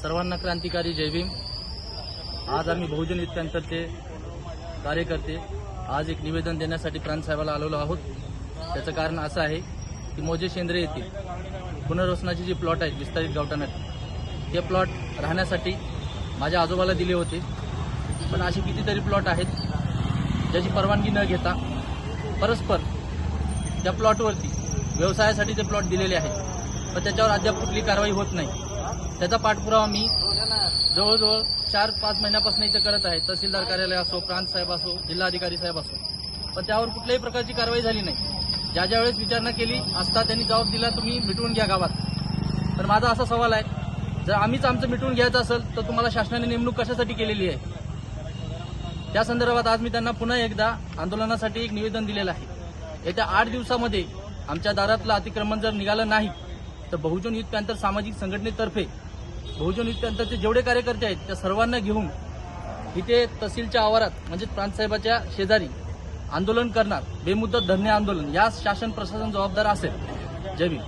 सर्वांना क्रांतिकारी जय भीम। आज आम्ही बहुजन युद्ध पॅंथरचे कार्यकर्ते आज एक निवेदन देण्यासाठी प्रांत साहेबाला आलेलो आहोत। त्याचं कारण असं आहे की मोजे शेंद्रे येथील पुनर्वसनाची जी प्लॉट आहेत विस्तारित गावठाणात ते प्लॉट राहण्यासाठी माझ्या आजोबाला दिले होते, पण असे कितीतरी प्लॉट आहेत ज्याची परवानगी न घेता परस्पर त्या प्लॉटवरती व्यवसायासाठी ते प्लॉट दिलेले आहेत, पण त्याच्यावर अद्याप कुठली कारवाई होत नाही। त्याचा पाठपुरावा मी जवळजवळ 4-5 महिन्यापासून इथे करत आहे। तहसीलदार कार्यालय असो, प्रांत साहेब असो, जिल्हाधिकारी साहेब असो, पण त्यावर कुठल्याही प्रकारची कारवाई झाली नाही। ज्या वेळेस विचारणा केली असता त्यांनी जबाब दिला तुम्ही मिटवून घ्या गावात। तर माझा असा सवाल आहे, जर आम्हीच आमचं मिटवून घ्यायचं असेल तर तुम्हाला शासनाने नेमणूक कशासाठी केलेली आहे? त्या संदर्भात आज मी त्यांना पुन्हा एकदा आंदोलनासाठी एक निवेदन दिलेलं आहे। येत्या 8 दिवसामध्ये आमच्या दारातलं अतिक्रमण जर निघालं नाही तर बहुजन युद्ध पॅंथर सामाजिक संघटनेतर्फे बहुजन युद्ध पॅंथरचे जेवढे कार्यकर्ते आहेत त्या सर्वांना घेऊन इथे तहसीलच्या आवारात म्हणजे प्रांतसाहेबाच्या शेजारी आंदोलन करणार, बेमुदत धरणे आंदोलन। या शासन प्रशासन जबाबदार असेल। जय भीम।